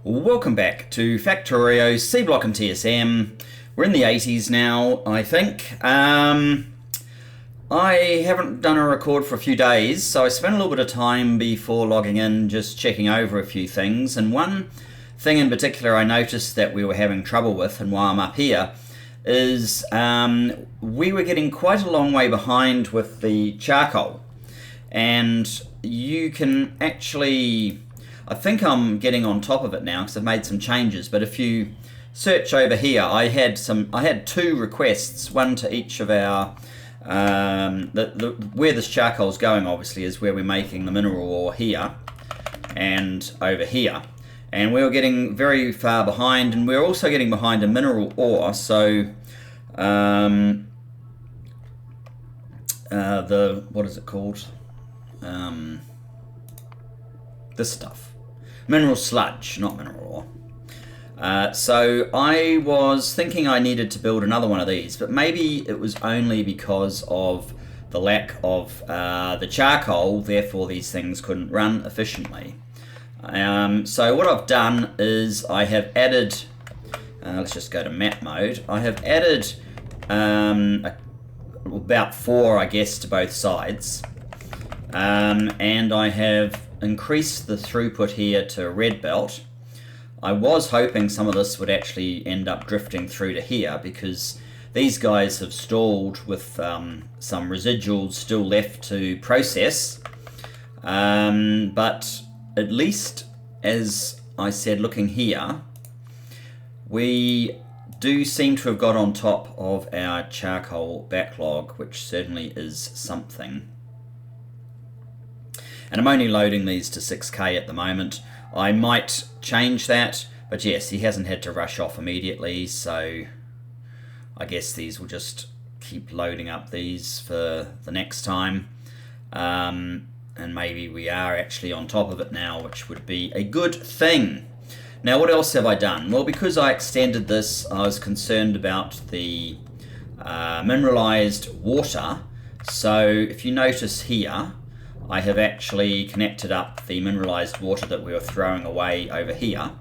Welcome back to Factorio Seablock TSM. We're in the 80s now, I think. I haven't done a record for a few days, so I spent a little bit of time before logging in just checking over a few things. And one thing in particular I noticed that we were having trouble with, and why I'm up here, is we were getting quite a long way behind with the charcoal. And you can actually... I think I'm getting on top of it now because I've made some changes, but if you search over here, I had two requests, one to each of our where this charcoal is going obviously is where we're making the mineral ore here and over here, and we were getting very far behind, and we're also getting behind in mineral ore. So what is it called, this stuff, mineral sludge, not mineral ore. So I was thinking I needed to build another one of these, but maybe it was only because of the lack of the charcoal, therefore these things couldn't run efficiently. So what I've done is I have added, let's just go to map mode, I have added about 4 I guess to both sides, and I have increased the throughput here to red belt. I was hoping some of this would actually end up drifting through to here because these guys have stalled with some residuals still left to process, but at least, as I said, looking here, we do seem to have got on top of our charcoal backlog, which certainly is something. And I'm only loading these to 6K at the moment. I might change that, but yes, he hasn't had to rush off immediately, so I guess these will just keep loading up these for the next time. And maybe we are actually on top of it now, which would be a good thing. Now, what else have I done? Well, because I extended this, I was concerned about the mineralized water. So if you notice here, I have actually connected up the mineralized water that we were throwing away over here.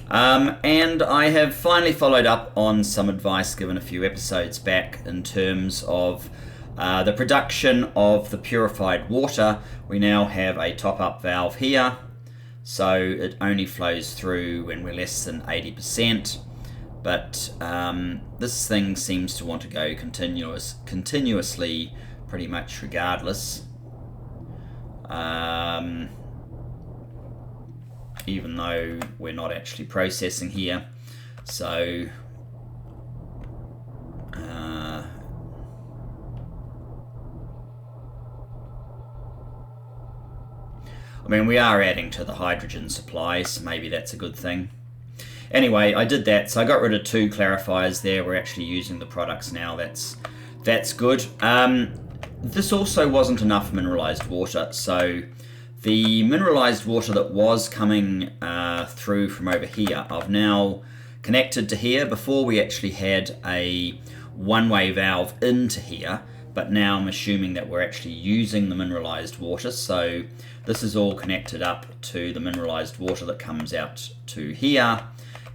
And I have finally followed up on some advice given a few episodes back in terms of the production of the purified water. We now have a top-up valve here, so it only flows through when we're less than 80%. But this thing seems to want to go continuously pretty much regardless. Even though we're not actually processing here. So I mean, we are adding to the hydrogen supply, so maybe that's a good thing. Anyway, I did that, so I got rid of 2 clarifiers there. We're actually using the products now. That's good. This also wasn't enough mineralized water, so the mineralized water that was coming through from over here, I've now connected to here. Before we actually had a one-way valve into here, but now I'm assuming that we're actually using the mineralized water, so this is all connected up to the mineralized water that comes out to here,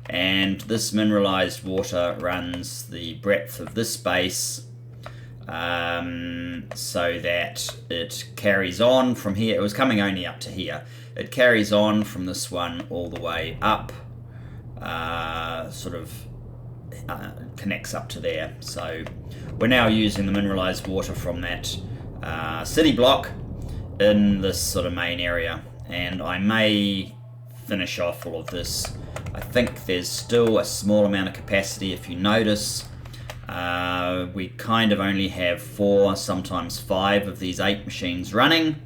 and this mineralized water runs the breadth of this base, so that it carries on from here. It was coming only up to here. It carries on from this one all the way up, connects up to there. So we're now using the mineralized water from that city block in this sort of main area, and I may finish off all of this. I think there's still a small amount of capacity. If you notice, we kind of only have 4, sometimes 5 of these 8 machines running,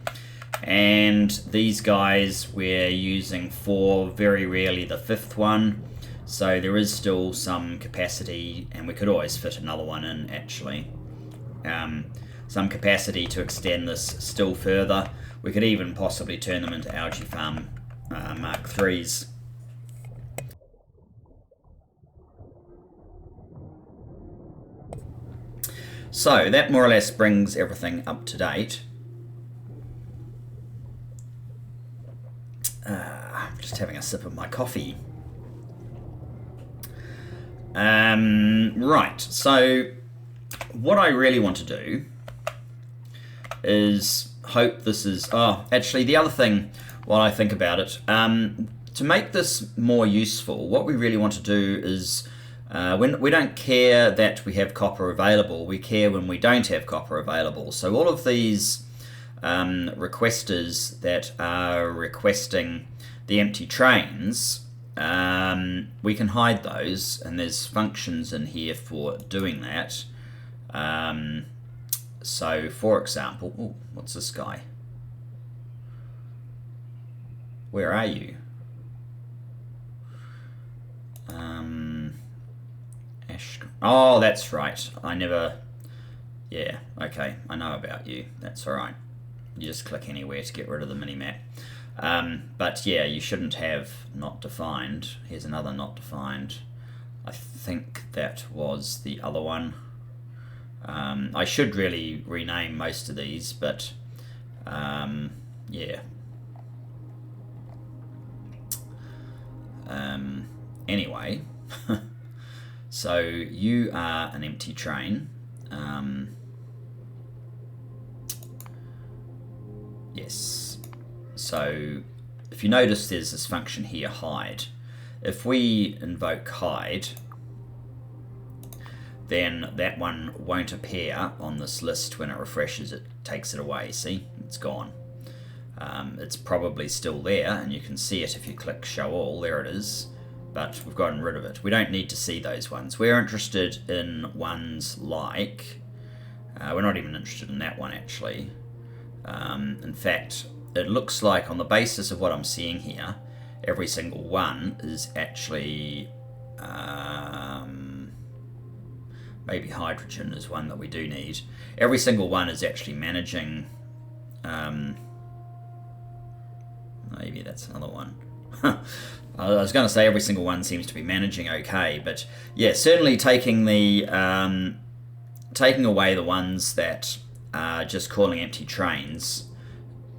and these guys we're using 4, very rarely the 5th one, so there is still some capacity, and we could always fit another one in actually. Some capacity to extend this still further. We could even possibly turn them into algae farm Mark 3s. So that more or less brings everything up to date. just having a sip of my coffee. Right, so what I really want to do is hope this is... Oh, actually, the other thing, while I think about it, to make this more useful, what we really want to do is... we don't care that we have copper available, we care when we don't have copper available. So all of these requesters that are requesting the empty trains, we can hide those, and there's functions in here for doing that. So for example, ooh, what's this guy? Where are you? Oh, that's right. Yeah, okay, I know about you. That's alright. You just click anywhere to get rid of the minimap. But yeah, you shouldn't have not defined. Here's another not defined. I think that was the other one. I should really rename most of these, but yeah. Anyway, so you are an empty train. Yes. So if you notice, there's this function here, hide. If we invoke hide, then that one won't appear on this list when it refreshes. It takes it away. See, it's gone. It's probably still there, and you can see it if you click show all. There it is, but we've gotten rid of it. We don't need to see those ones. We're interested in ones like, we're not even interested in that one actually. In fact, it looks like on the basis of what I'm seeing here, every single one is actually, maybe hydrogen is one that we do need. Every single one is actually managing, maybe that's another one. I was going to say every single one seems to be managing okay, but yeah, certainly taking the taking away the ones that are just calling empty trains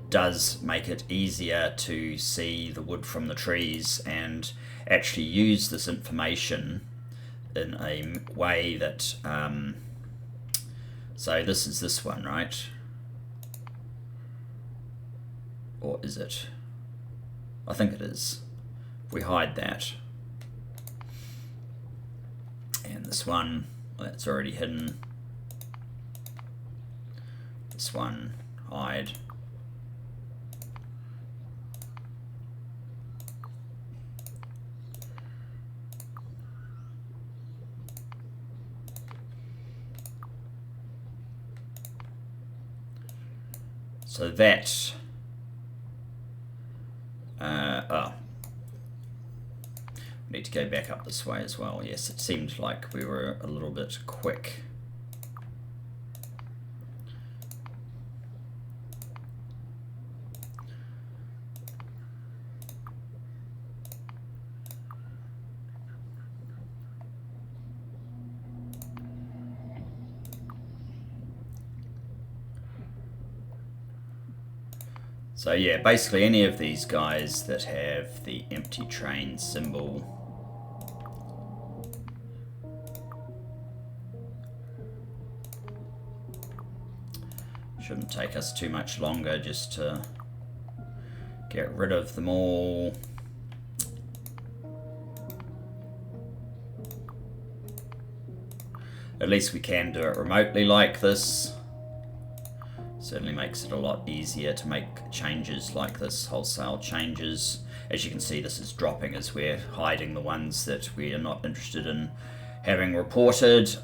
does make it easier to see the wood from the trees and actually use this information in a way that so this is this one, right? Or is it? I think it is. If we hide that, and this one, well, that's already hidden. This one, hide. So that, we need to go back up this way as well. Yes, it seemed like we were a little bit quick. So yeah, basically any of these guys that have the empty train symbol shouldn't take us too much longer just to get rid of them all. At least we can do it remotely like this. Certainly makes it a lot easier to make changes like this, wholesale changes. As you can see, this is dropping as we're hiding the ones that we are not interested in having reported.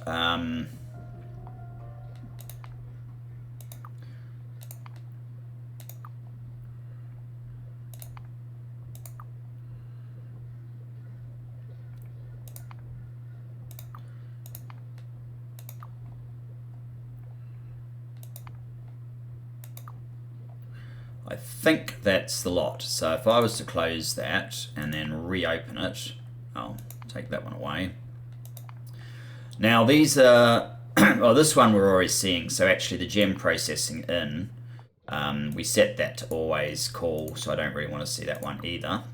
I think that's the lot. So if I was to close that and then reopen it, I'll take that one away. Now these are, well, this one we're already seeing. So actually the gem processing in, we set that to always call, so I don't really want to see that one either.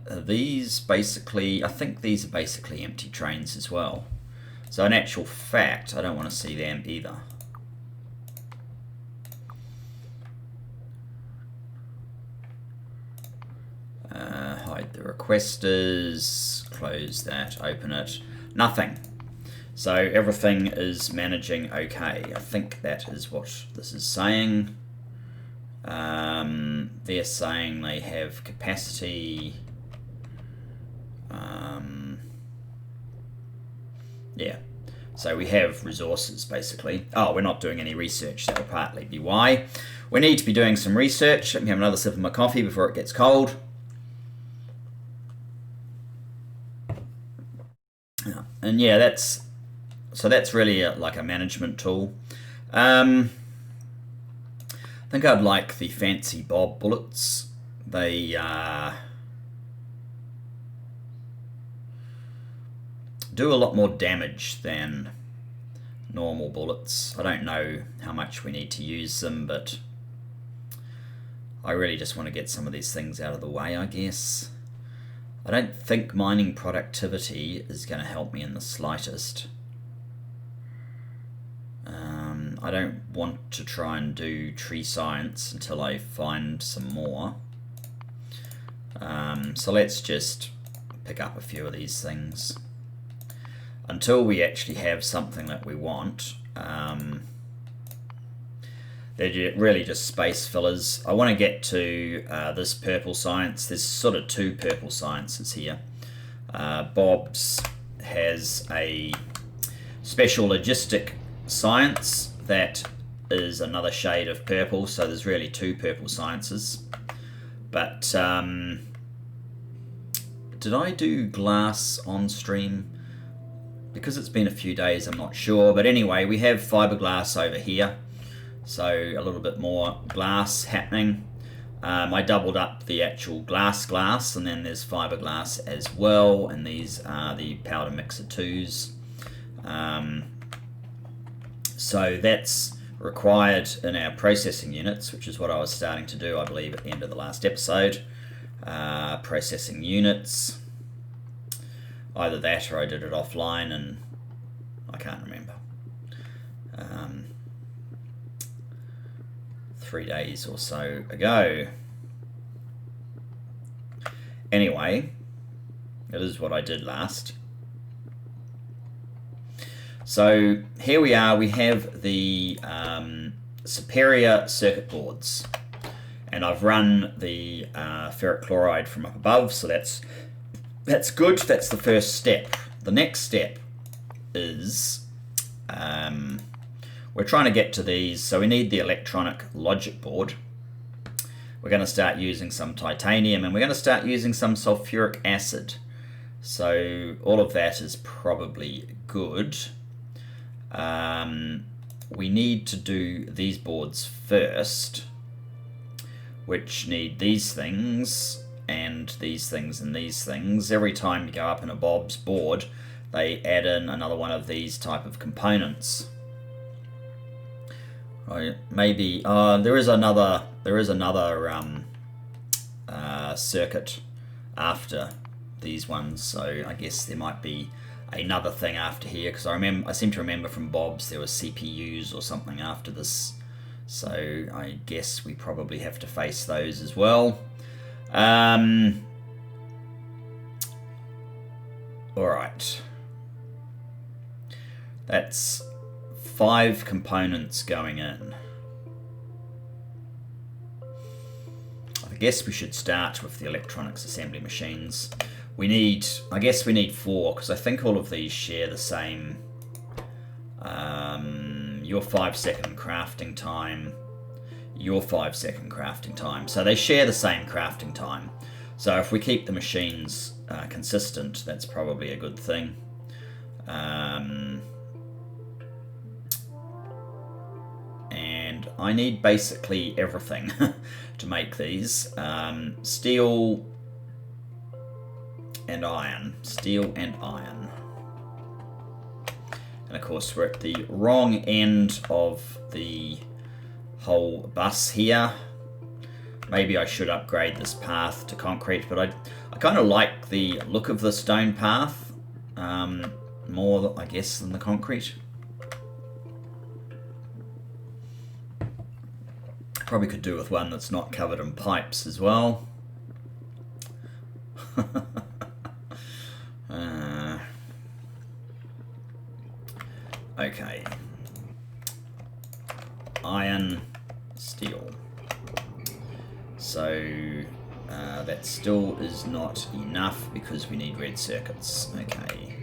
These basically, I think these are basically empty trains as well. So in actual fact, I don't want to see them either. Hide the requesters, close that, open it, nothing. So everything is managing okay. I think that is what this is saying. They're saying they have capacity. Yeah, so we have resources basically. Oh, we're not doing any research. That will partly be why. We need to be doing some research. Let me have another sip of my coffee before it gets cold. And yeah, that's really like a management tool. I think I'd like the fancy bob bullets. They do a lot more damage than normal bullets. I don't know how much we need to use them, but I really just want to get some of these things out of the way, I guess. I don't think mining productivity is going to help me in the slightest. I don't want to try and do tree science until I find some more. So let's just pick up a few of these things. Until we actually have something that we want, they're really just space fillers. I want to get to this purple science. There's sort of two purple sciences here. Bob's has a special logistic science that is another shade of purple, so there's really two purple sciences. But did I do glass on stream? Because it's been a few days, I'm not sure. But anyway, we have fiberglass over here. So a little bit more glass happening. I doubled up the actual glass, and then there's fiberglass as well. And these are the powder mixer 2s. So that's required in our processing units, which is what I was starting to do, I believe, at the end of the last episode. Processing units. Either that or I did it offline and I can't remember. 3 days or so ago. Anyway, it is what I did last. So here we are, we have the superior circuit boards. And I've run the ferric chloride from up above, so that's good. That's the first step. The next step is we're trying to get to these, so we need the electronic logic board. We're going to start using some titanium, and we're going to start using some sulfuric acid. So all of that is probably good. We need to do these boards first, which need these things and these things and these things. Every time you go up in a Bob's board, they add in another one of these type of components. Right? Maybe there is another circuit after these ones, so I guess there might be another thing after here, because I seem to remember from Bob's there were CPUs or something after this, so I guess we probably have to face those as well. Alright, that's 5 components going in. I guess we should start with the electronics assembly machines. I guess we need 4, because I think all of these share the same. Your 5-second crafting time, your 5-second crafting time. So they share the same crafting time. So if we keep the machines consistent, that's probably a good thing. And I need basically everything to make these. Steel and iron. Steel and iron. And of course we're at the wrong end of the whole bus here. Maybe I should upgrade this path to concrete, but I kind of like the look of the stone path more, I guess, than the concrete. Probably could do with one that's not covered in pipes as well. Okay. Iron, steel. So that still is not enough because we need red circuits. Okay.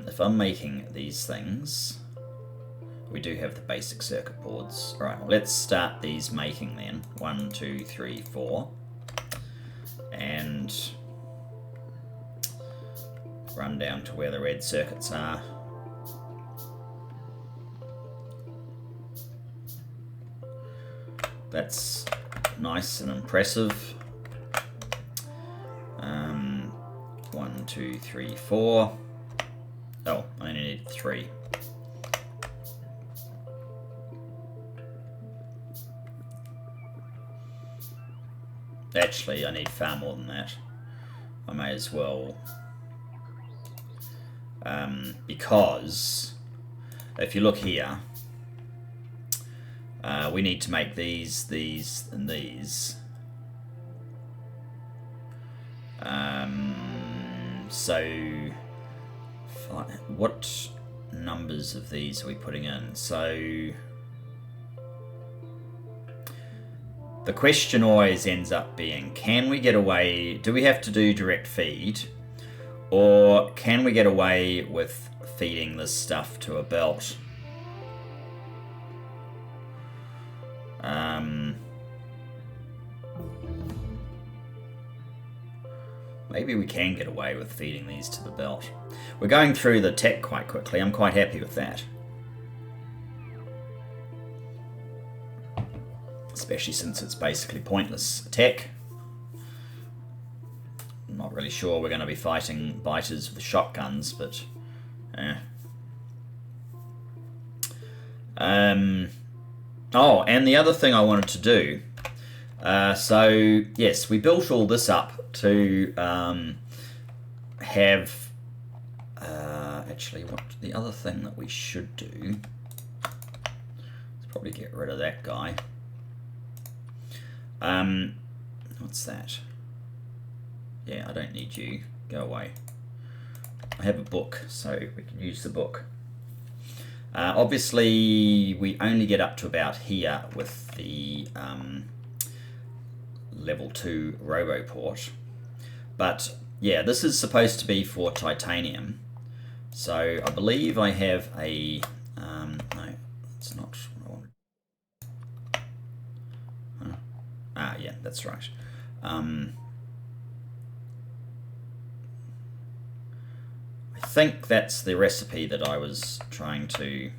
If I'm making these things, we do have the basic circuit boards. Alright, well, let's start these making then. 1, 2, 3, 4. And run down to where the red circuits are. That's nice and impressive. 1, 2, 3, 4. Oh, I only need 3. Actually, I need far more than that. I may as well. Because if you look here, we need to make these, and these. So, what numbers of these are we putting in? So, the question always ends up being, can we get away, do we have to do direct feed, or can we get away with feeding this stuff to a belt? Maybe we can get away with feeding these to the belt. We're going through the tech quite quickly. I'm quite happy with that. Especially since it's basically pointless tech. I'm not really sure we're going to be fighting biters with shotguns, but oh, and the other thing I wanted to do, so yes, we built all this up to have actually, what the other thing that we should do is probably get rid of that guy. What's that? Yeah, I don't need you. Go away. I have a book, so we can use the book. Obviously, we only get up to about here with the level 2 Roboport. But, yeah, this is supposed to be for titanium. So, I believe I have a... no, it's not what I wanted. Huh? Ah, yeah, that's right. I think that's the recipe that I was trying to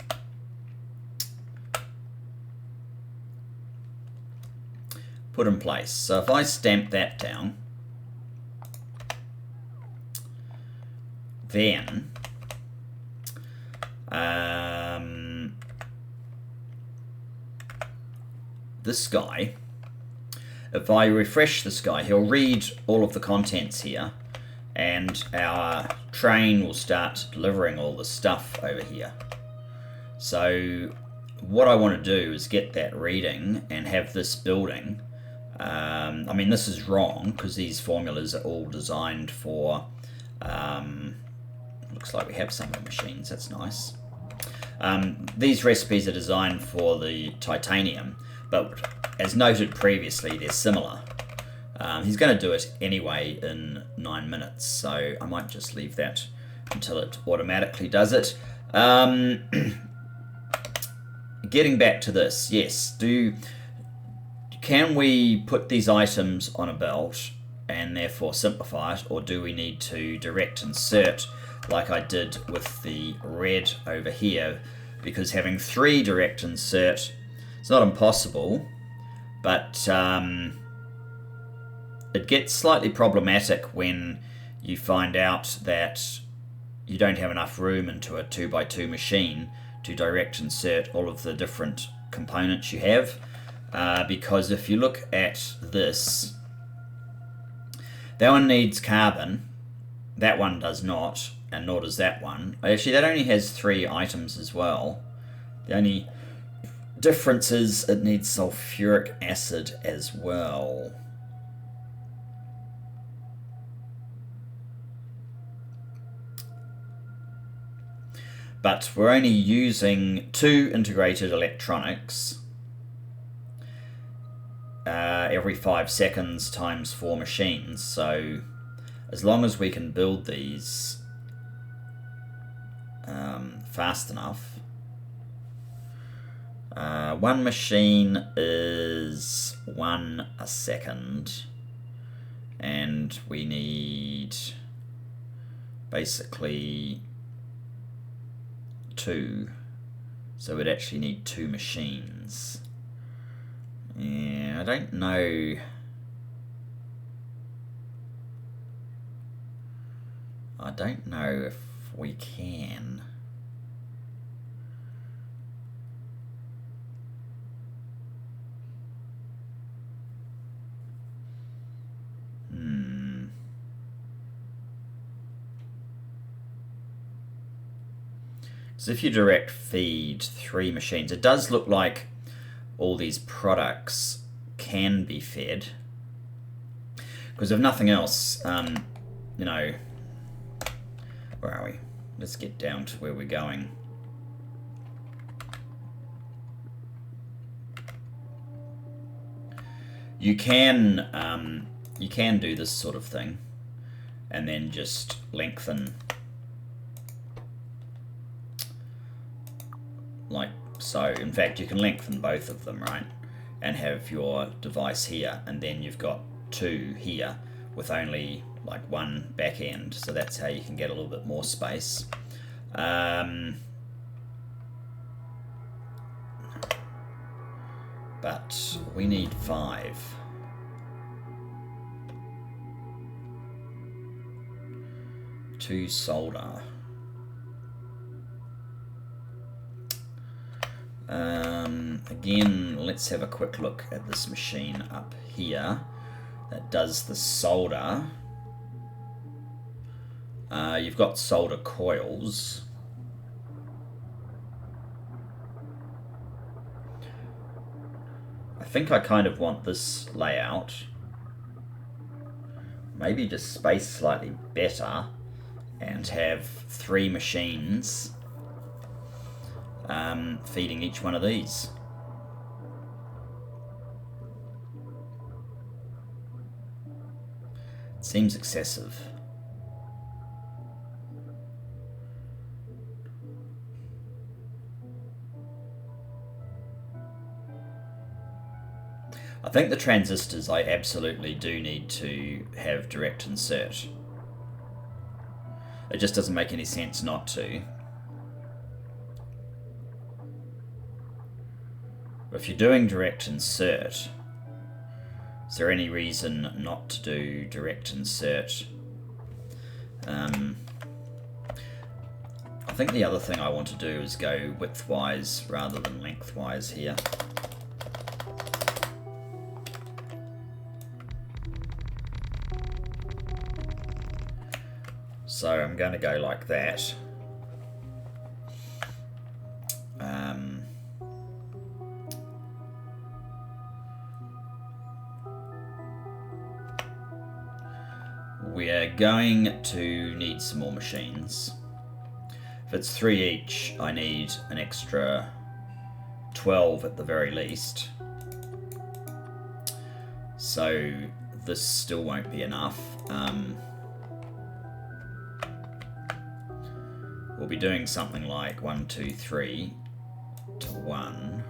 put in place. So if I stamp that down, then this guy, if I refresh this guy, he'll read all of the contents here, and our train will start delivering all the stuff over here. So what I want to do is get that reading and have this building. I mean, this is wrong because these formulas are all designed for, looks like we have some of the machines, that's nice. These recipes are designed for the titanium, but as noted previously, they're similar. He's going to do it anyway in 9 minutes, so I might just leave that until it automatically does it. Getting back to this, yes, can we put these items on a belt and therefore simplify it, or do we need to direct insert like I did with the red over here? Because having 3 direct insert, it's not impossible, but it gets slightly problematic when you find out that you don't have enough room into a 2x2 machine to direct insert all of the different components you have. because if you look at this, that one needs carbon, that one does not, and nor does that one. Actually, that only has 3 items as well. The only difference is it needs sulfuric acid as well. But we're only using 2 integrated electronics every 5 seconds times 4 machines. So as long as we can build these fast enough. 1 machine is 1 a second, and we need basically 2, so we'd actually need 2 machines. Yeah, I don't know. I don't know if we can. So if you direct feed 3 machines, it does look like all these products can be fed. Because if nothing else, you know, where are we? Let's get down to where we're going. You can do this sort of thing, and then just lengthen like so. In fact, you can lengthen both of them, right? And have your device here, and then you've got 2 here with only like 1 back end. So that's how you can get a little bit more space. But we need 5. To solder. Again, let's have a quick look at this machine up here that does the solder. You've got solder coils. I think I kind of want this layout. Maybe just space slightly better and have 3 machines feeding each one of these. It seems excessive. I think the transistors I absolutely do need to have direct insert. It just doesn't make any sense not to. But if you're doing direct insert, is there any reason not to do direct insert? I think the other thing I want to do is go widthwise rather than lengthwise here. So I'm going to go like that. We're going to need some more machines. If it's 3 each, I need an extra 12 at the very least. So this still won't be enough. We'll be doing something like 1, 2, 3 to 1.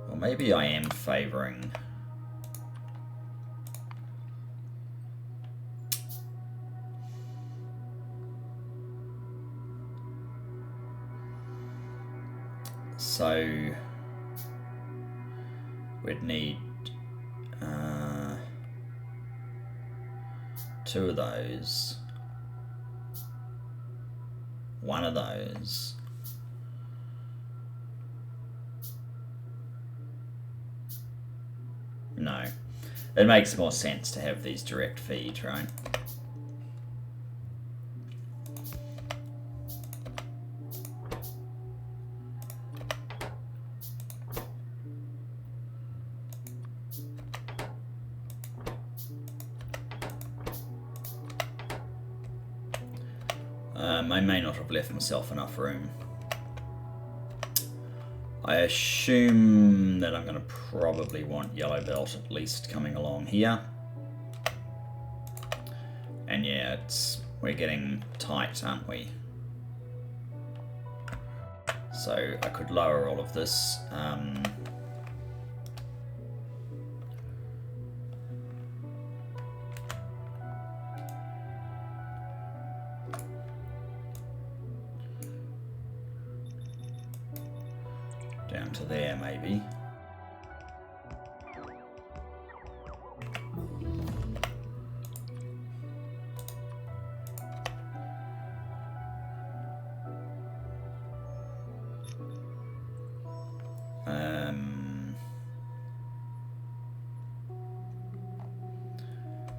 Well, maybe I am favouring so we'd need 2 of those. one of those. No. It makes more sense to have these direct feed, right? I may not have left myself enough room. I assume that I'm going to probably want yellow belt at least coming along here. And yeah, we're getting tight, aren't we? So I could lower all of this. Down to there, maybe.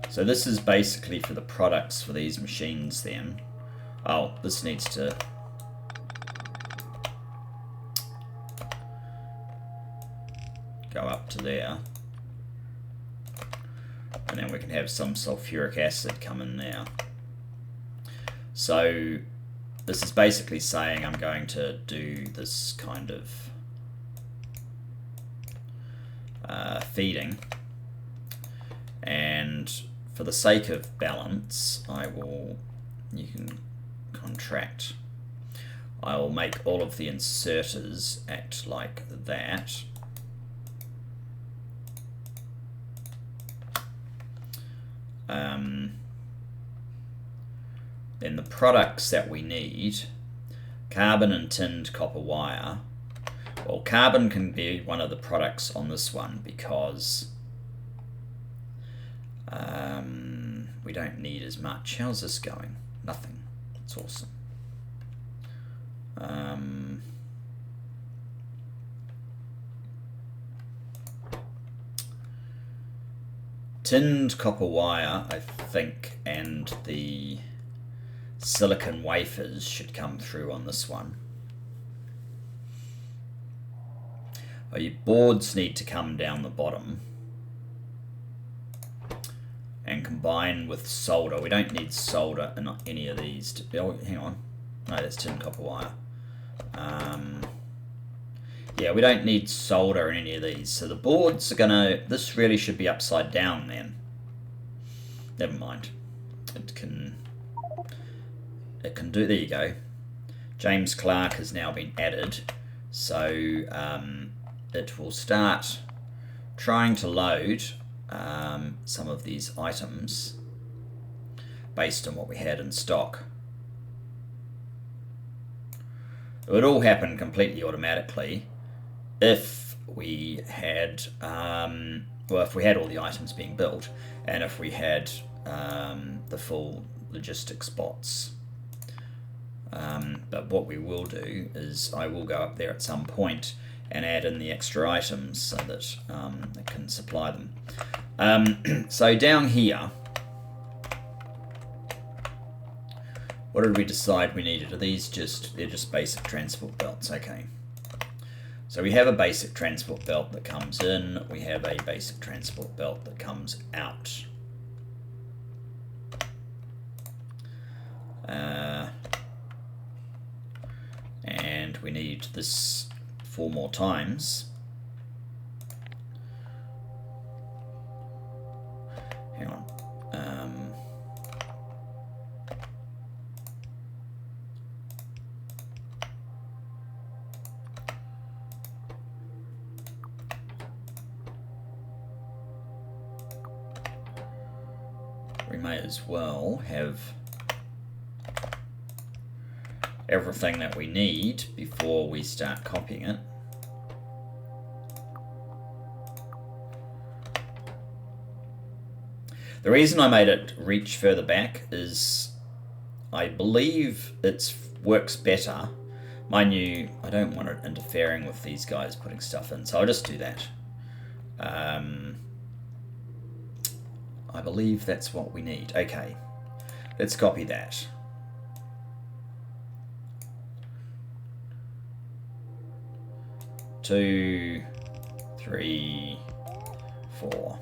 So this is basically for the products for these machines then. Oh, this needs to... go up to there. And then we can have some sulfuric acid come in there. So this is basically saying I'm going to do this kind of feeding. And for the sake of balance, you can contract. I will make all of the inserters act like that. Then the products that we need, carbon and tinned copper wire. Well, carbon can be one of the products on this one because we don't need as much. How's this going? Nothing. That's awesome. Tinned copper wire, I think, and the silicon wafers should come through on this one. Your boards need to come down the bottom and combine with solder. We don't need solder in any of these. Oh, hang on. No, that's tin copper wire. Yeah, we don't need solder in any of these. So the boards are gonna... This really should be upside down then. Never mind. It can do... There you go. James Clark has now been added. So it will start trying to load some of these items based on what we had in stock. It would all happen completely automatically if we had if we had all the items being built and if we had the full logistics bots. But what we will do is I will go up there at some point and add in the extra items so that it can supply them. So down here, what did we decide we needed? Are these they're just basic transport belts? Okay. So we have a basic transport belt that comes in, we have a basic transport belt that comes out. And we need this 4 more times. Hang on. We may as well have everything that we need before we start copying it. The reason I made it reach further back is I believe it works better. Mind you, I don't want it interfering with these guys putting stuff in, so I'll just do that. I believe that's what we need. Okay, let's copy that. Two, three, four.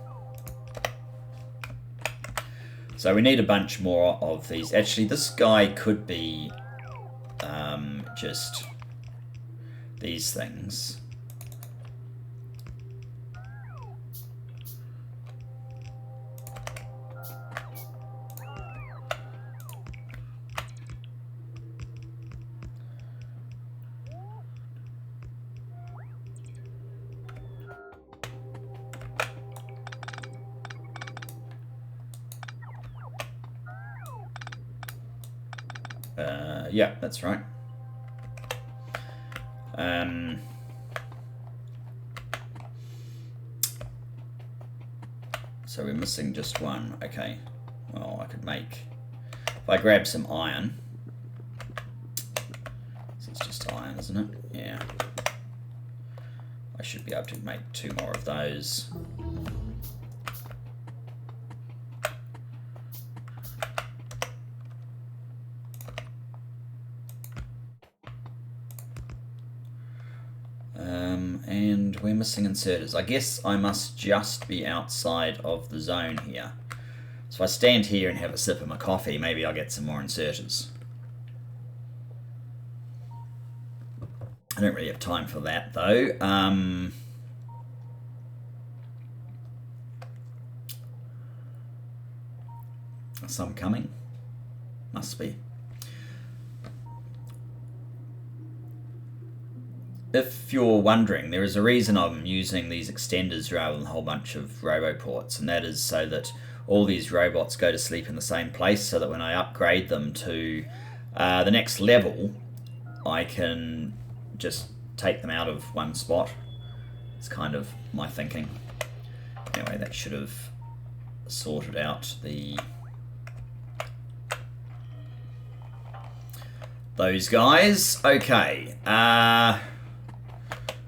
So we need a bunch more of these. Actually, this guy could be just these things. Yeah, that's right. So we're missing just one. Okay. Well, I could make... If I grab some iron... So it's just iron, isn't it? Yeah. I should be able to make 2 more of those. And we're missing inserters. I guess I must just be outside of the zone here. So if I stand here and have a sip of my coffee, maybe I'll get some more inserters. I don't really have time for that though. Some coming? Must be. If you're wondering, there is a reason I'm using these extenders rather than a whole bunch of roboports, and that is so that all these robots go to sleep in the same place, so that when I upgrade them to the next level, I can just take them out of one spot. It's kind of my thinking. Anyway, that should have sorted out those guys. Okay.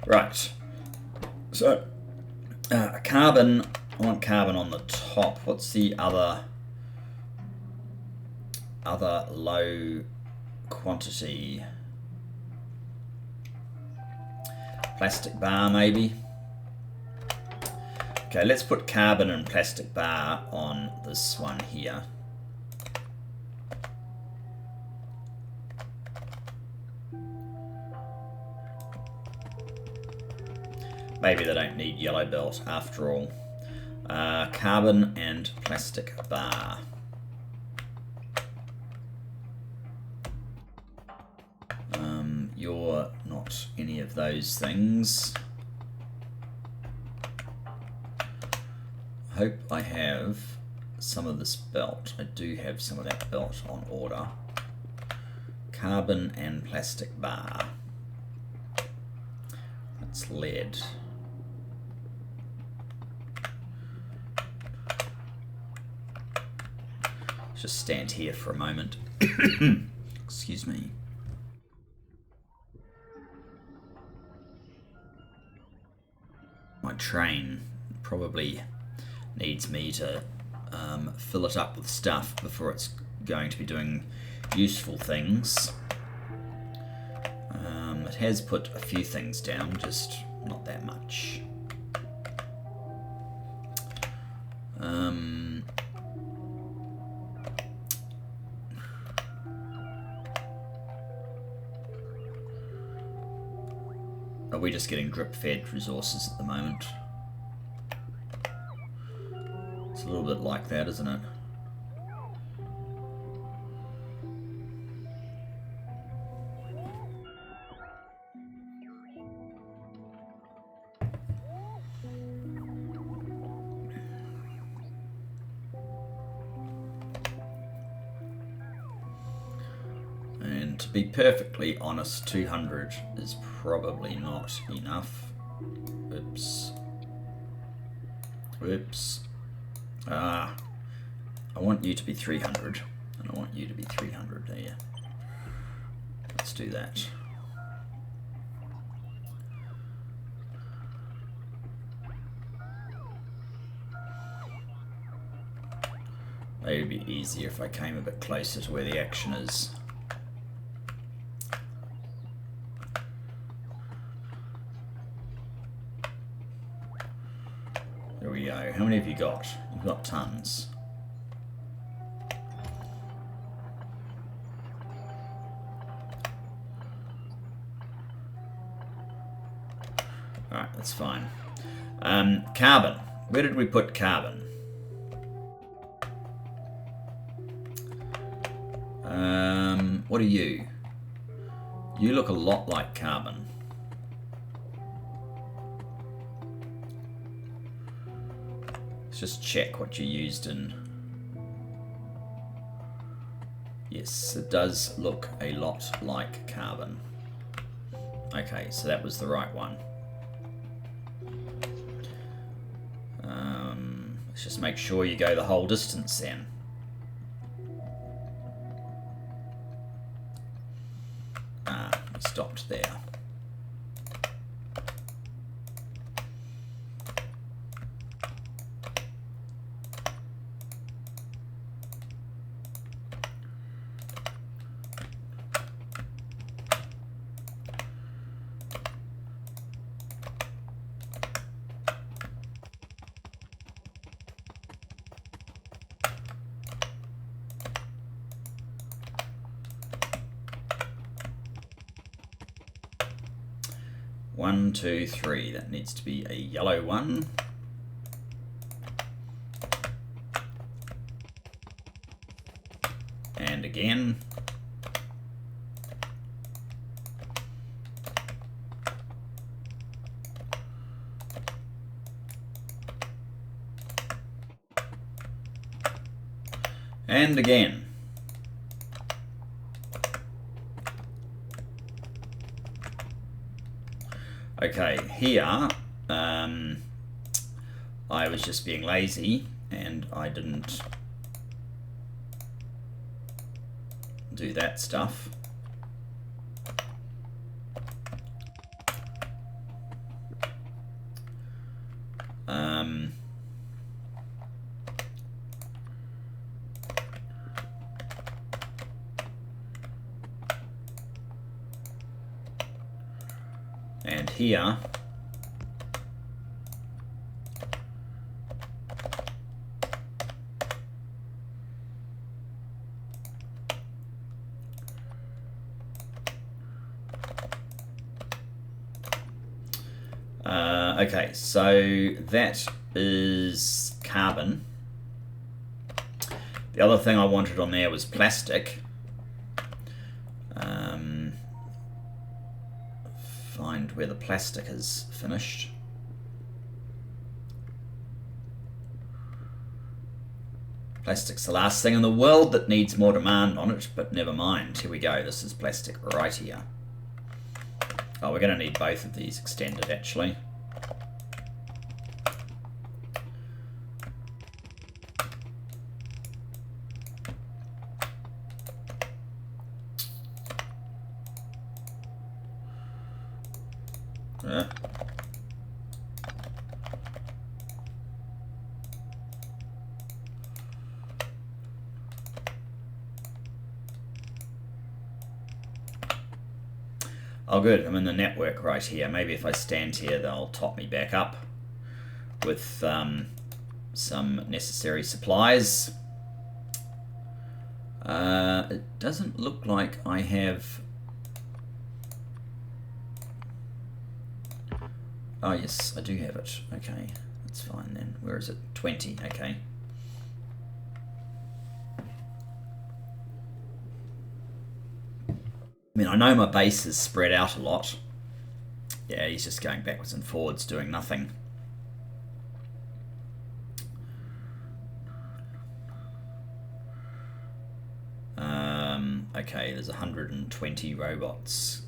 Right, so carbon, I want carbon on the top. What's the other low quantity? Plastic bar maybe? Okay, let's put carbon and plastic bar on this one here. Maybe they don't need yellow belt after all. Carbon and plastic bar. You're not any of those things. I hope I have some of this belt. I do have some of that belt on order. Carbon and plastic bar. That's lead. Just stand here for a moment. Excuse me. My train probably needs me to fill it up with stuff before it's going to be doing useful things. It has put a few things down, just not that much. Are we just getting drip-fed resources at the moment? It's a little bit like that, isn't it? And to be perfectly honest, 200 is probably not enough. Oops. Oops. I want you to be 300. And I want you to be 300 there. Let's do that. Maybe it'd be easier if I came a bit closer to where the action is. There we go. How many have you got? You've got tons. Alright, that's fine. Carbon. Where did we put carbon? What are you? You look a lot like carbon. Let's just check what you used in. Yes, it does look a lot like carbon. Okay, so that was the right one. Let's just make sure you go the whole distance then. We stopped there. One, two, three. That needs to be a yellow one. And again. And again. Okay, here, I was just being lazy and I didn't do that stuff. And here, okay, so that is carbon. The other thing I wanted on there was plastic. Find where the plastic is finished. Plastic's the last thing in the world that needs more demand on it, but never mind. Here we go. This is plastic right here. Oh, we're going to need both of these extended, actually. Oh good, I'm in the network right here. Maybe if I stand here they'll top me back up with some necessary supplies. It doesn't look like I have... Oh yes, I do have it. Okay, that's fine then. Where is it? 20, okay. I mean, I know my base is spread out a lot. Yeah, he's just going backwards and forwards doing nothing. Okay, there's 120 robots.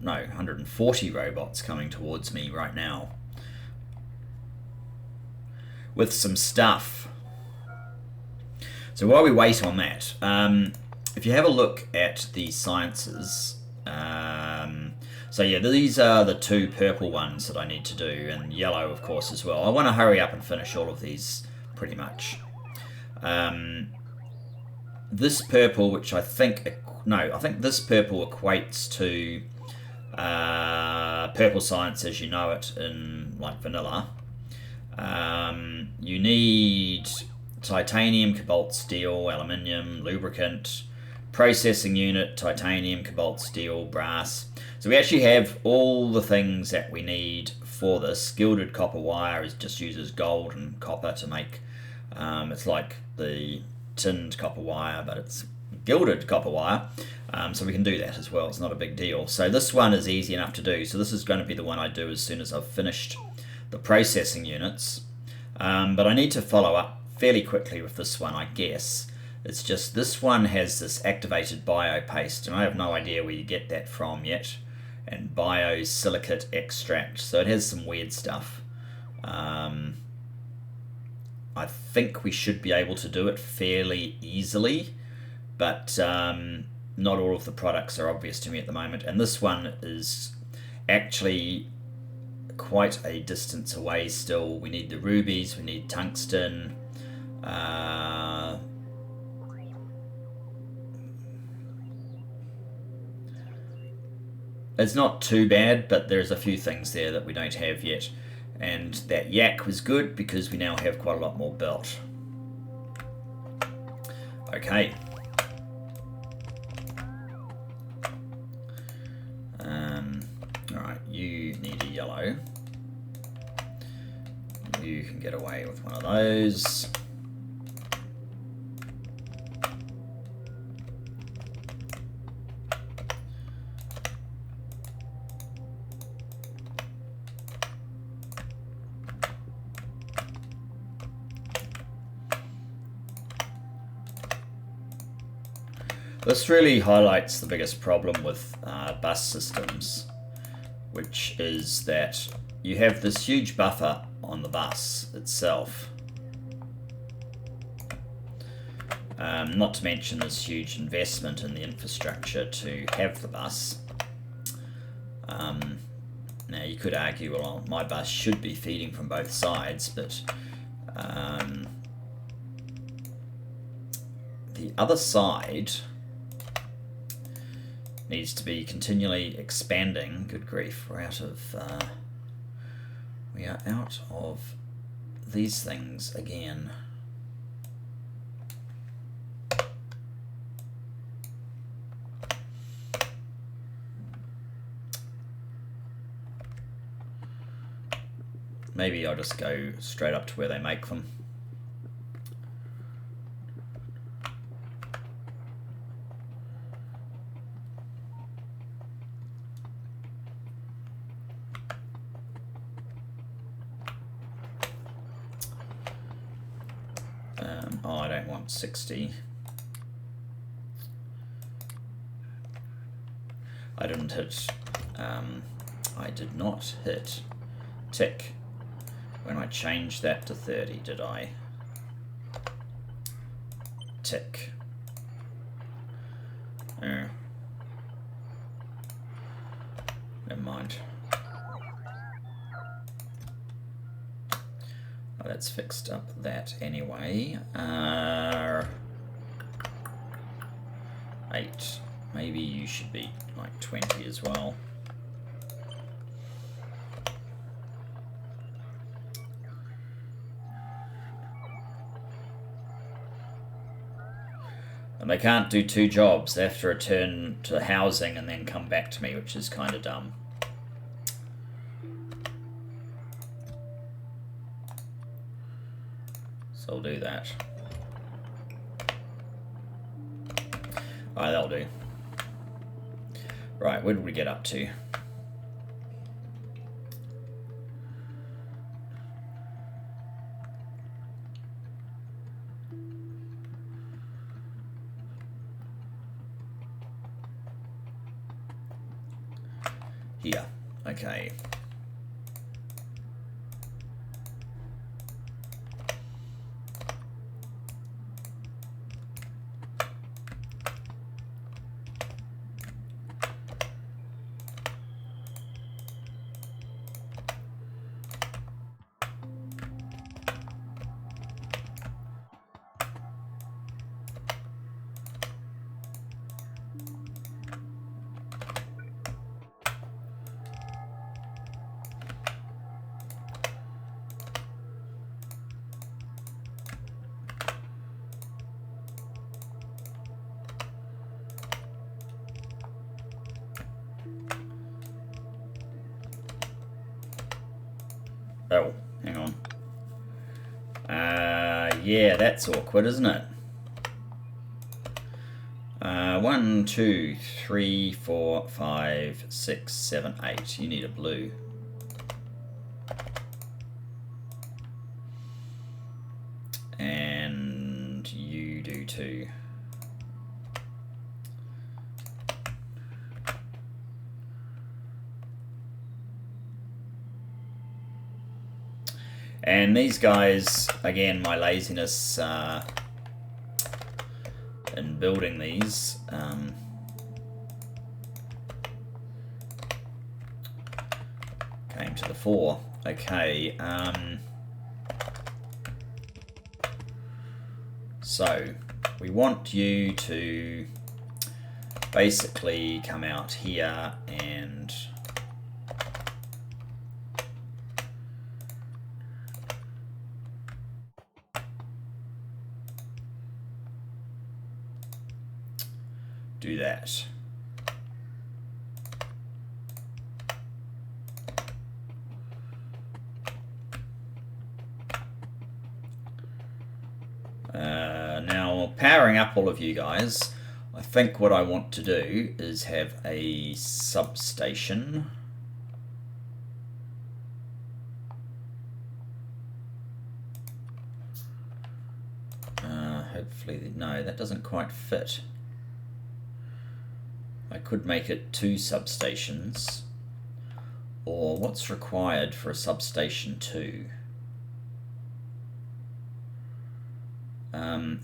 No, 140 robots coming towards me right now. With some stuff. So while we wait on that, if you have a look at the sciences, so yeah, these are the 2 purple ones that I need to do, and yellow, of course, as well. I want to hurry up and finish all of these, pretty much. This purple, which I think this purple equates to purple science as you know it in like vanilla. You need titanium, cobalt, steel, aluminium, lubricant, processing unit, titanium, cobalt, steel, brass. So we actually have all the things that we need for this. Gilded copper wire just uses gold and copper to make. It's like the tinned copper wire, but it's gilded copper wire. So we can do that as well. It's not a big deal. So this one is easy enough to do. So this is going to be the one I do as soon as I've finished the processing units. But I need to follow up fairly quickly with this one, I guess. It's just this one has this activated bio paste, and I have no idea where you get that from yet. And biosilicate extract. So it has some weird stuff. I think we should be able to do it fairly easily, but not all of the products are obvious to me at the moment. And this one is actually quite a distance away still. We need the rubies, we need tungsten. It's not too bad, but there's a few things there that we don't have yet. And that yak was good because we now have quite a lot more built. Okay. Alright, you need a yellow. You can get away with one of those. This really highlights the biggest problem with bus systems, which is that you have this huge buffer on the bus itself. Not to mention this huge investment in the infrastructure to have the bus. Now you could argue, well, my bus should be feeding from both sides, but the other side needs to be continually expanding. Good grief, we are out of these things again. Maybe I'll just go straight up to where they make them. Oh, I don't want 60. I didn't hit, I did not hit tick when I changed that to 30, did I? Tick. Oh. Never mind. Oh, that's fixed up that anyway. 8. Maybe you should be like 20 as well. And they can't do 2 jobs. They have to return to housing and then come back to me, which is kind of dumb. So I'll do that. Alright, that'll do. Right, where did we get up to? Here. Okay. Oh, hang on. Yeah, that's awkward, isn't it? 1, 2, 3, 4, 5, 6, 7, 8. You need a blue. And you do too. And these guys, again, my laziness in building these came to the fore. Okay, so we want you to basically come out here and do that. Now, powering up all of you guys, I think what I want to do is have a substation. Hopefully, no, that doesn't quite fit. I could make it 2 substations. Or what's required for a substation 2?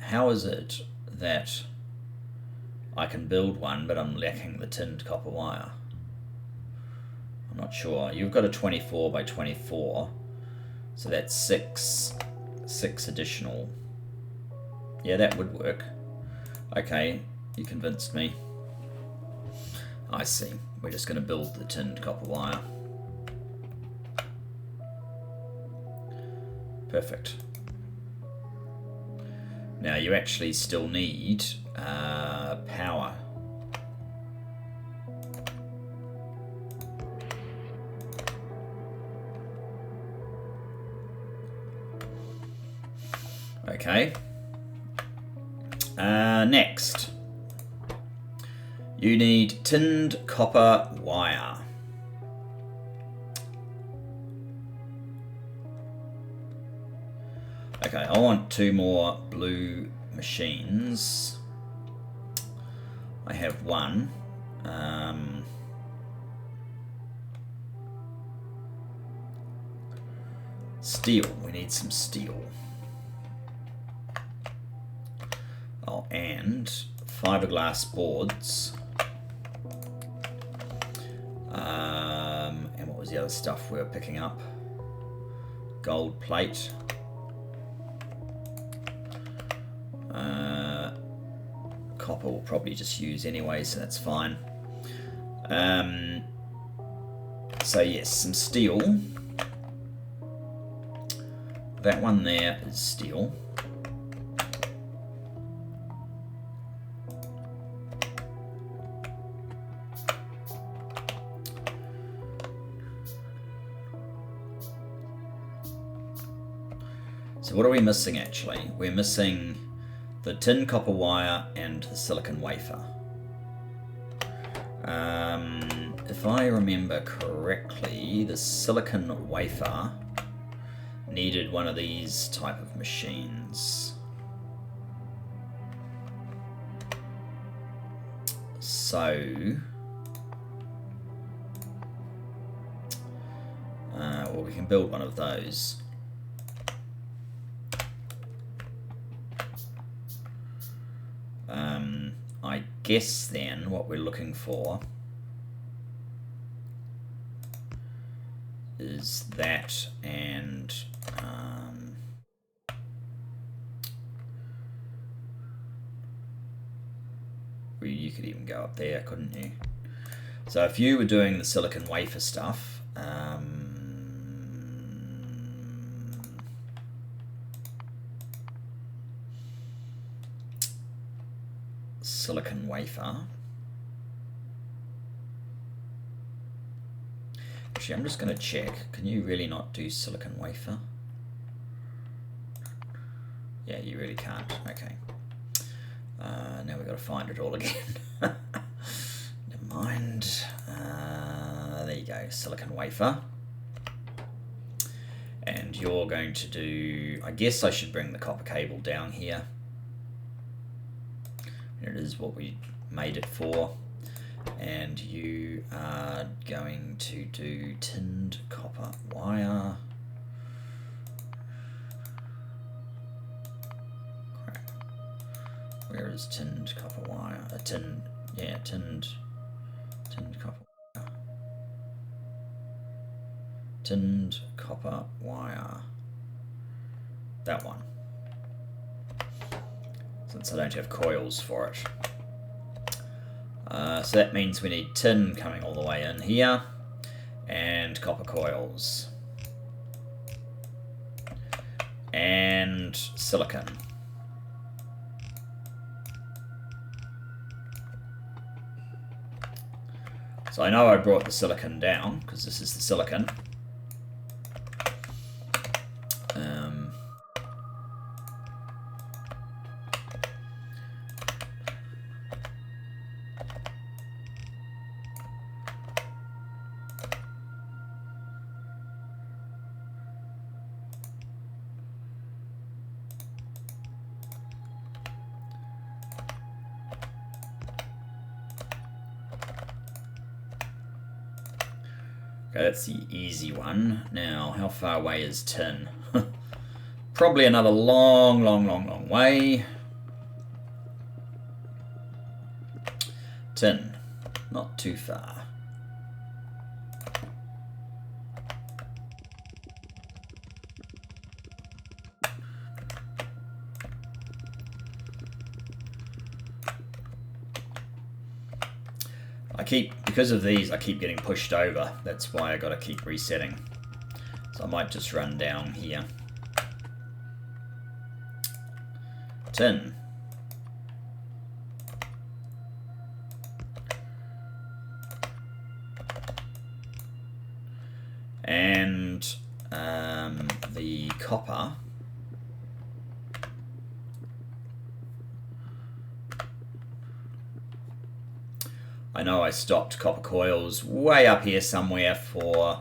How is it that I can build one, but I'm lacking the tinned copper wire? I'm not sure. You've got a 24 by 24, so that's 6 additional. Yeah, that would work. Okay, you convinced me. I see. We're just going to build the tinned copper wire. Perfect. Now you actually still need power. Okay. Next, you need tinned copper wire. Okay, I want 2 more blue machines. I have 1. Steel, we need some steel. Oh, and fiberglass boards. And what was the other stuff we were picking up? Gold plate. Copper we'll probably just use anyway, so that's fine. So yes, some steel. That one there is steel. So what are we missing actually? We're missing the tin copper wire and the silicon wafer. If I remember correctly, the silicon wafer needed one of these type of machines. So, well, we can build one of those. I guess then what we're looking for is that, and you could even go up there, couldn't you? So if you were doing the silicon wafer stuff, silicon wafer. Actually, I'm just going to check. Can you really not do silicon wafer? Yeah, you really can't. Okay. Now we've got to find it all again. Never mind. There you go, silicon wafer. And you're going to do... I guess I should bring the copper cable down here. Here it is, what we made it for. And you are going to do tinned copper wire. Crap. Where is tinned copper wire? Tinned copper wire. Tinned copper wire. That one. Since I don't have coils for it. So that means we need tin coming all the way in here, and copper coils, and silicon. So I know I brought the silicon down, because this is the silicon. Okay, that's the easy one. Now, how far away is tin? Probably another long way. Tin, not too far. Because of these, I keep getting pushed over. That's why I gotta keep resetting. So I might just run down here. Tin. And the copper. I know I stopped copper coils way up here somewhere for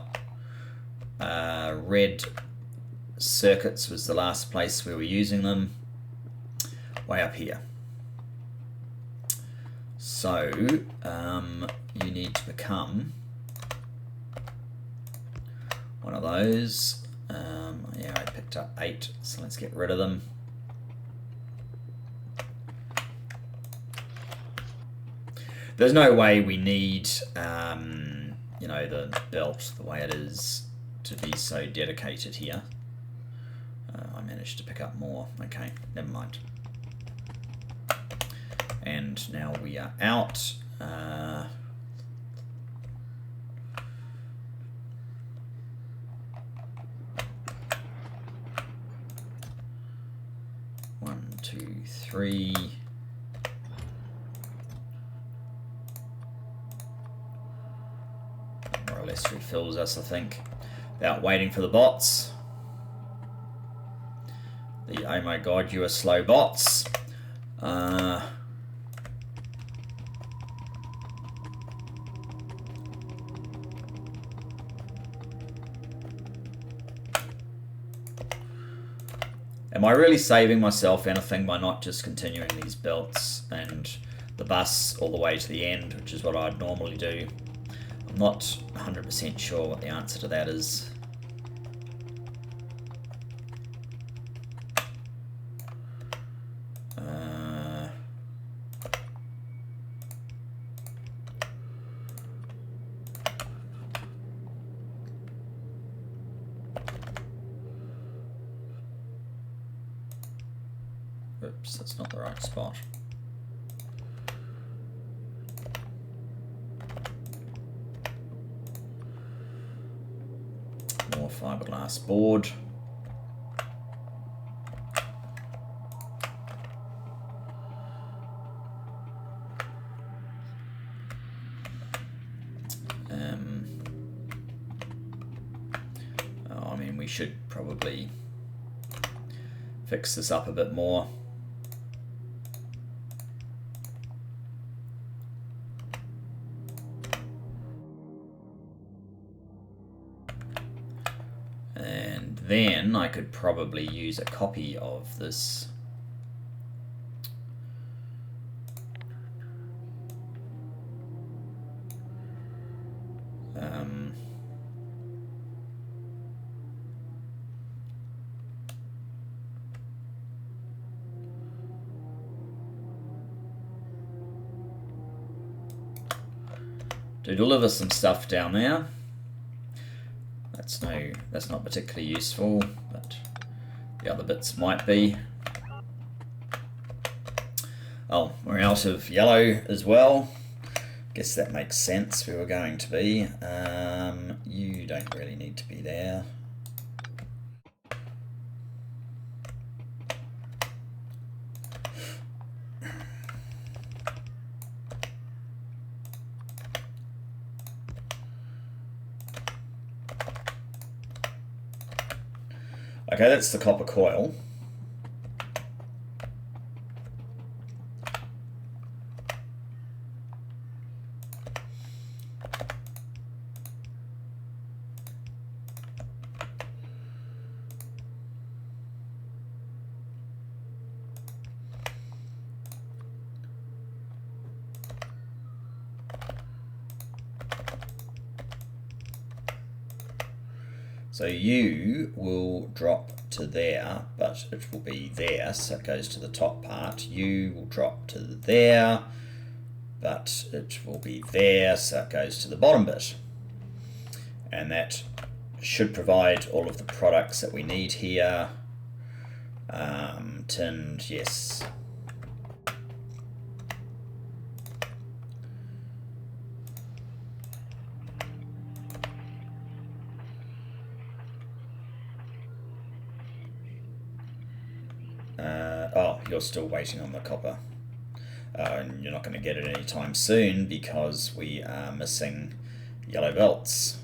red circuits was the last place we were using them. Way up here. So you need to become one of those. Yeah, I picked up 8, so let's get rid of them. There's no way we need, you know, the belt the way it is to be so dedicated here. I managed to pick up more. Okay, never mind. And now we are out. One, two, three. More or less refills us, I think, without waiting for the bots. The oh my god, you are slow bots. Am I really saving myself anything by not just continuing these belts and the bus all the way to the end, which is what I'd normally do? I'm not 100% sure what the answer to that is. Oops, that's not the right spot. More fiberglass board. we should probably fix this up a bit more. And then I could probably use a copy of this to deliver some stuff down there. That's not particularly useful, but the other bits might be. Oh, we're out of yellow as well. Guess that makes sense. We were going to be. You don't really need to be there. Okay, that's the copper coil. So you will drop to there, but it will be there, so it goes to the top part. You will drop to there, but it will be there, so it goes to the bottom bit. And that should provide all of the products that we need here. Tinned, yes. Oh, you're still waiting on the copper. And you're not going to get it anytime soon because we are missing yellow belts.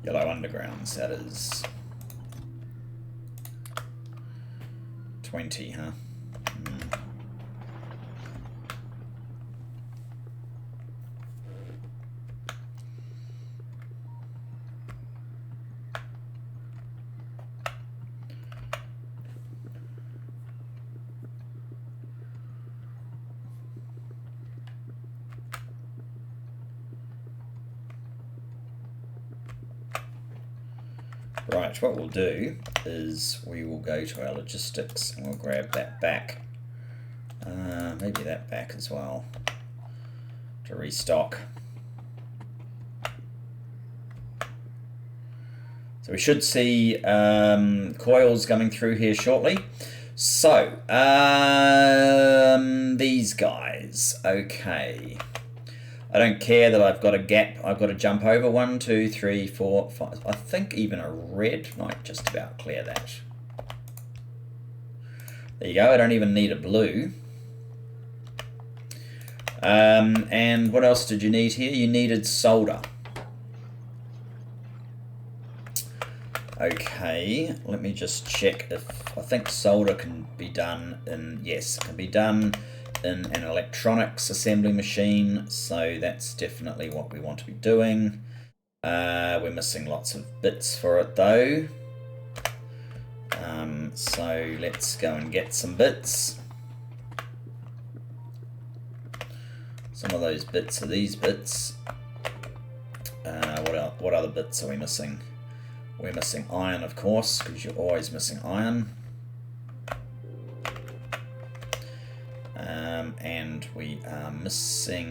Yellow undergrounds, that is 20, huh? Right, what we'll do is we will go to our logistics and we'll grab that back. Maybe that back as well to restock. So we should see coils coming through here shortly. So, these guys, okay. I don't care that I've got a gap I've got to jump over. 1, 2, 3, 4, 5. I think even a red might just about clear that. There you go, I don't even need a blue. And what else did you need here? You needed solder. Okay, let me just check if I think solder can be done in, yes, it can be done in an electronics assembly machine, so that's definitely what we want to be doing. We're missing lots of bits for it though. So let's go and get some bits. Some of those bits are these bits. What other bits are we missing? We're missing iron, of course, because you're always missing iron. And we are missing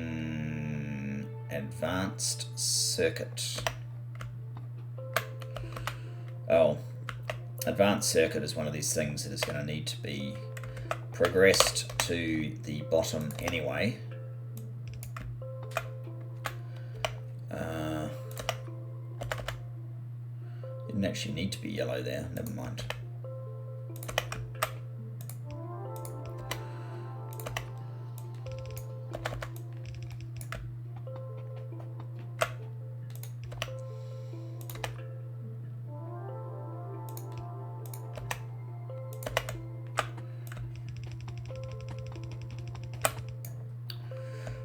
advanced circuit. Oh, advanced circuit is one of these things that is going to need to be progressed to the bottom anyway. Didn't actually need to be yellow there, never mind.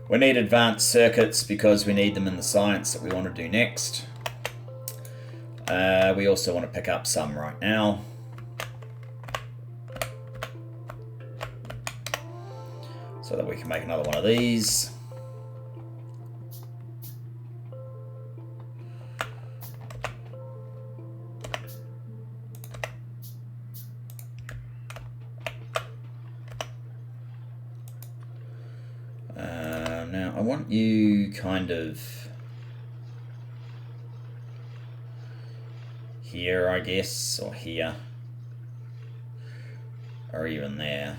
We need advanced circuits because we need them in the science that we want to do next. We also want to pick up some right now. So that we can make another one of these. Now I want you kind of here, I guess, or here, or even there.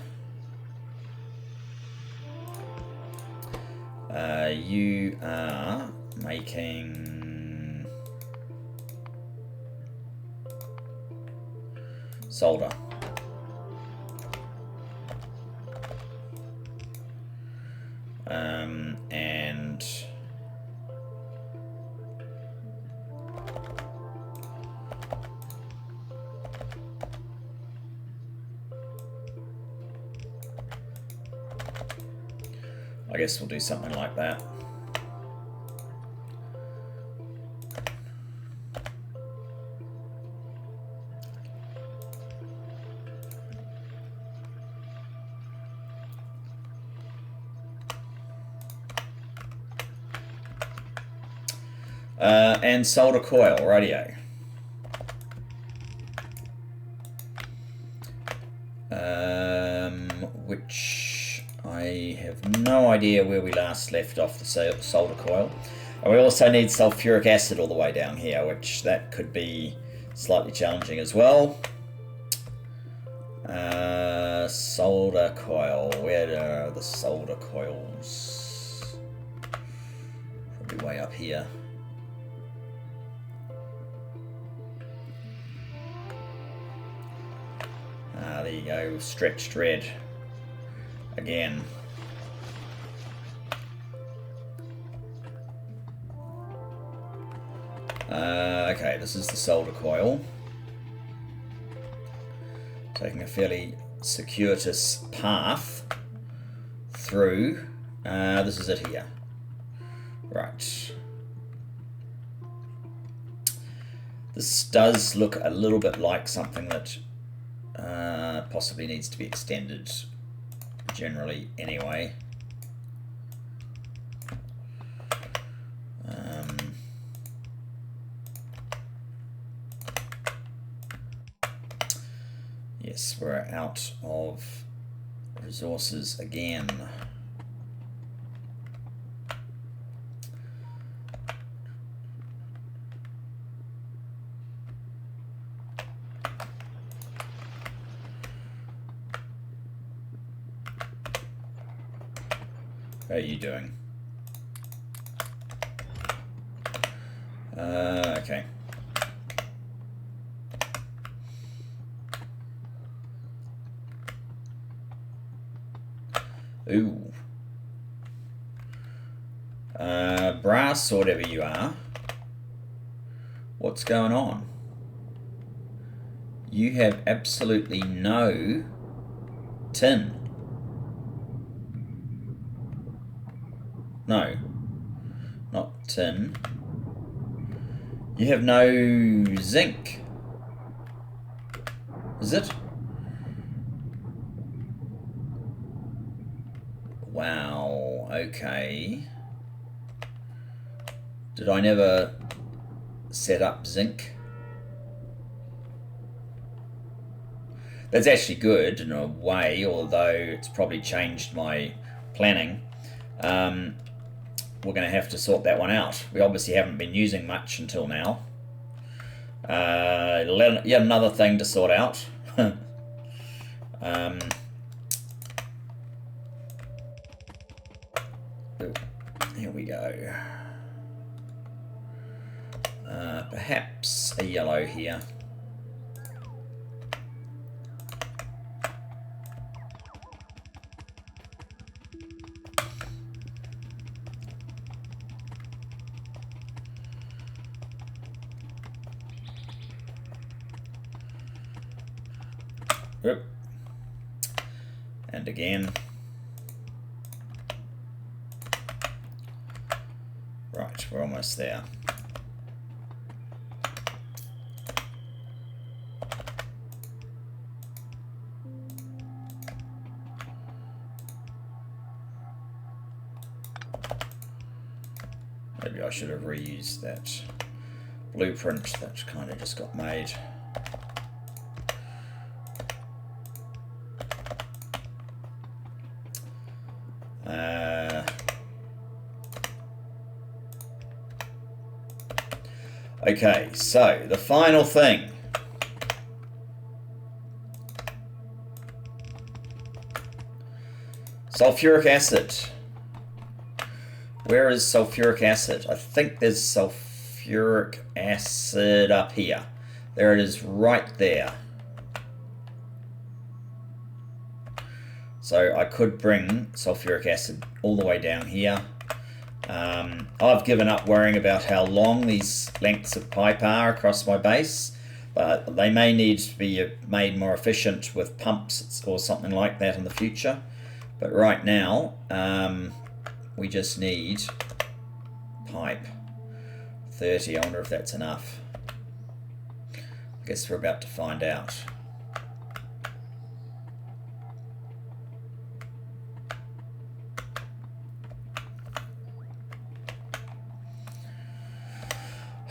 You are making solder. And I guess we'll do something like that. And solder coil radio. Which I have no idea where we last left off the solder coil. And we also need sulfuric acid all the way down here, which that could be slightly challenging as well. Solder coil. Where are the solder coils? Probably way up here. There you go, stretched red again. Okay, this is the solder coil. Taking a fairly circuitous path through. This is it here. Right. This does look a little bit like something that possibly needs to be extended generally anyway. Yes, we're out of resources again. How are you doing? Okay. Ooh. Brass, or whatever you are. What's going on? You have absolutely no tin. No, not tin. You have no zinc. Is it? Wow, okay. Did I never set up zinc? That's actually good in a way, although it's probably changed my planning. We're going to have to sort that one out. We obviously haven't been using much until now. Yet another thing to sort out. Here we go. Perhaps a yellow here. Oop. And again. Right, we're almost there. Maybe I should have reused that blueprint that kind of just got made. Okay, so the final thing. Sulfuric acid. Where is sulfuric acid? I think there's sulfuric acid up here. There it is, right there. So I could bring sulfuric acid all the way down here. I've given up worrying about how long these lengths of pipe are across my base, but they may need to be made more efficient with pumps or something like that in the future. But right now, we just need pipe 30. I wonder if that's enough. I guess we're about to find out.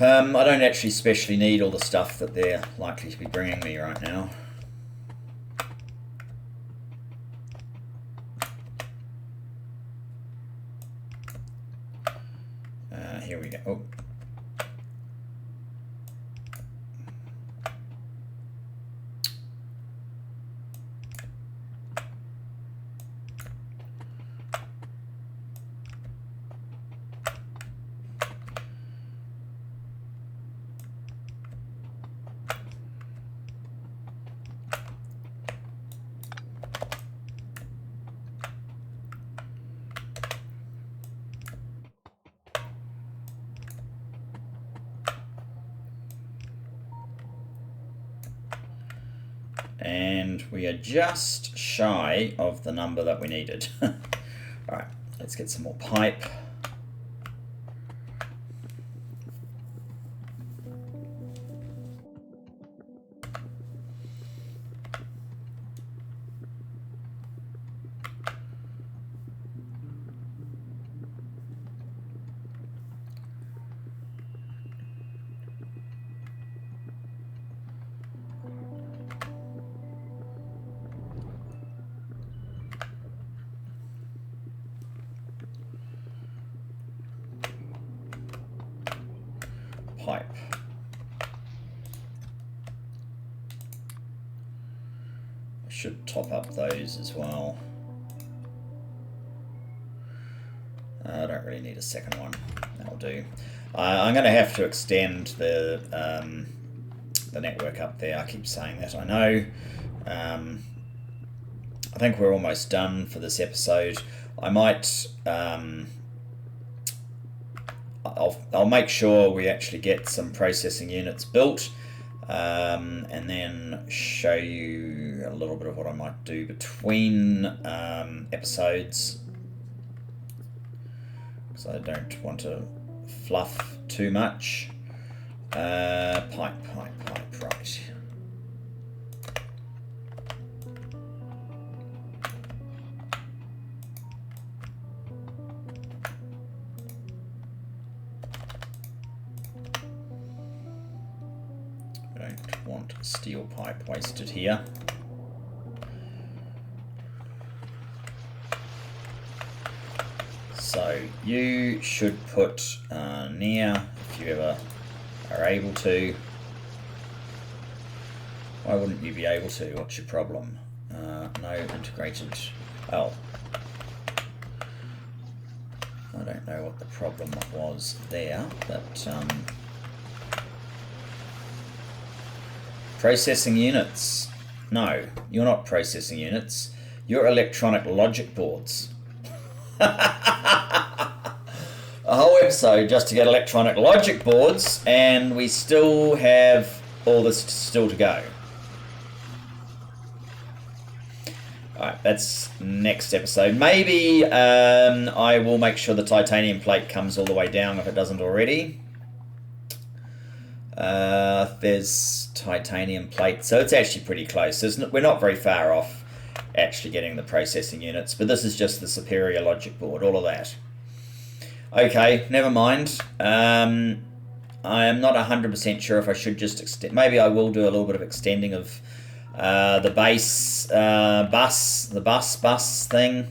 I don't actually especially need all the stuff that they're likely to be bringing me right now. Here we go. Oh. And we are just shy of the number that we needed. Alright, let's get some more pipe. Pipe. I should top up those as well. I don't really need a second one. That'll do. I'm going to have to extend the network up there. I keep saying that, I know. I think we're almost done for this episode. I might... I'll make sure we actually get some processing units built, and then show you a little bit of what I might do between episodes, because I don't want to fluff too much. Pipe, right. Don't want steel pipe wasted here. So you should put near, if you ever are able to. Why wouldn't you be able to? What's your problem? No integrated. Oh. I don't know what the problem was there, but Processing units. No, you're not processing units. You're electronic logic boards. A whole episode just to get electronic logic boards, and we still have all this still to go. Alright, that's next episode. Maybe I will make sure the titanium plate comes all the way down if it doesn't already. There's titanium plate, so it's actually pretty close. We're not very far off actually getting the processing units, but this is just the superior logic board, all of that. Okay, never mind. I am not 100% sure if I should just extend. Maybe I will do a little bit of extending of the base bus thing,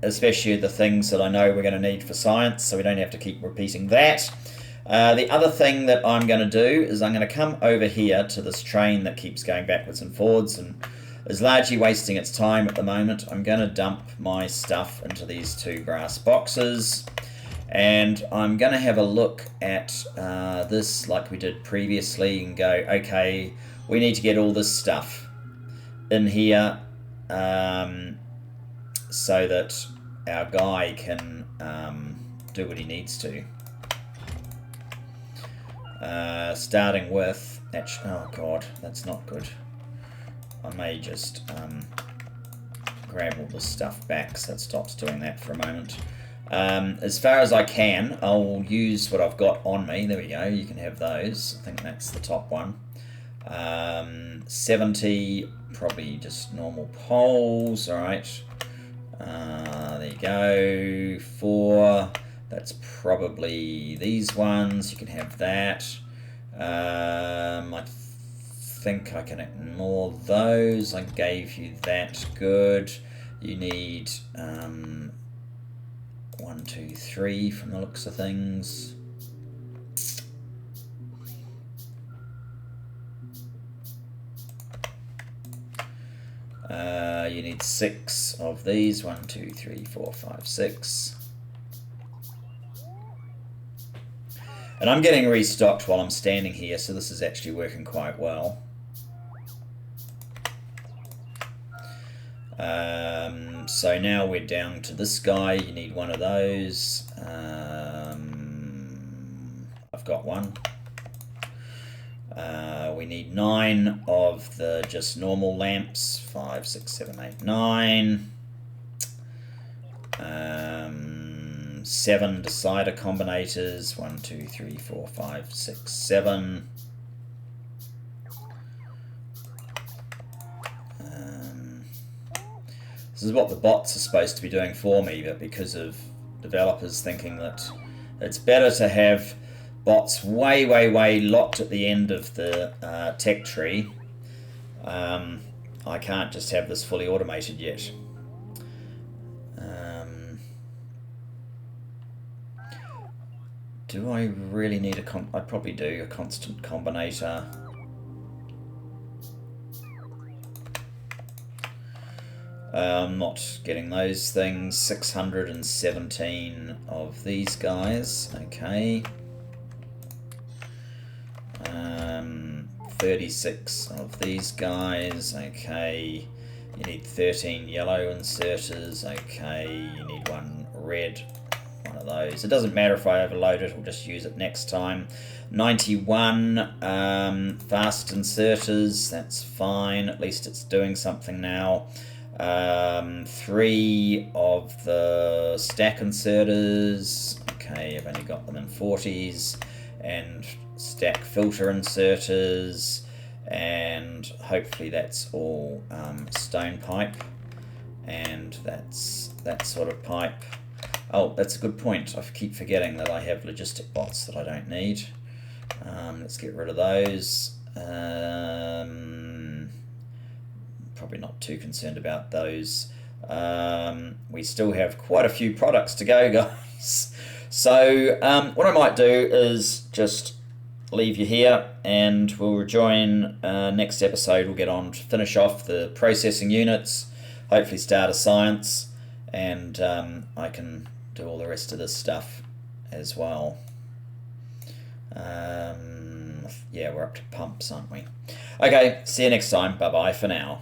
especially the things that I know we're going to need for science, so we don't have to keep repeating that. The other thing that I'm going to do is I'm going to come over here to this train that keeps going backwards and forwards and is largely wasting its time at the moment. I'm going to dump my stuff into these two brass boxes, and I'm going to have a look at this like we did previously and go, okay, we need to get all this stuff in here so that our guy can do what he needs to. Starting with, oh god, that's not good. I may just grab all this stuff back so it stops doing that for a moment. As far as I can, I'll use what I've got on me. There we go, you can have those. I think that's the top one. 70, probably just normal poles, alright. There you go, 4, that's probably these ones, you can have that. I think I can ignore those. I gave you that, good. You need 1, 2, 3 from the looks of things. You need 6 of these, 1, 2, 3, 4, 5, 6. And I'm getting restocked while I'm standing here, so this is actually working quite well. So now we're down to this guy. You need one of those. I've got one. We need 9 of the just normal lamps. 5, 6, 7, 8, 9. 7 decider combinators. 1, 2, 3, 4, 5, 6, 7. This is what the bots are supposed to be doing for me, but because of developers thinking that it's better to have bots way locked at the end of the tech tree, I can't just have this fully automated yet. Do I really need I probably do, a constant combinator. I'm not getting those things. 617 of these guys, okay. 36 of these guys, okay. You need 13 yellow inserters, okay. You need 1 red, one of those. It doesn't matter if I overload it, we'll just use it next time. 91 fast inserters, that's fine, at least it's doing something now. 3 of the stack inserters, okay, I've only got them in 40s, and stack filter inserters, and hopefully that's all stone pipe, and that's that sort of pipe. Oh, that's a good point. I keep forgetting that I have logistic bots that I don't need. Let's get rid of those. Probably not too concerned about those. We still have quite a few products to go, guys. So what I might do is just leave you here, and we'll rejoin next episode. We'll get on to finish off the processing units, hopefully start a science, and I can do all the rest of this stuff as well. Yeah, we're up to pumps, aren't we? Okay, see you next time. Bye-bye for now.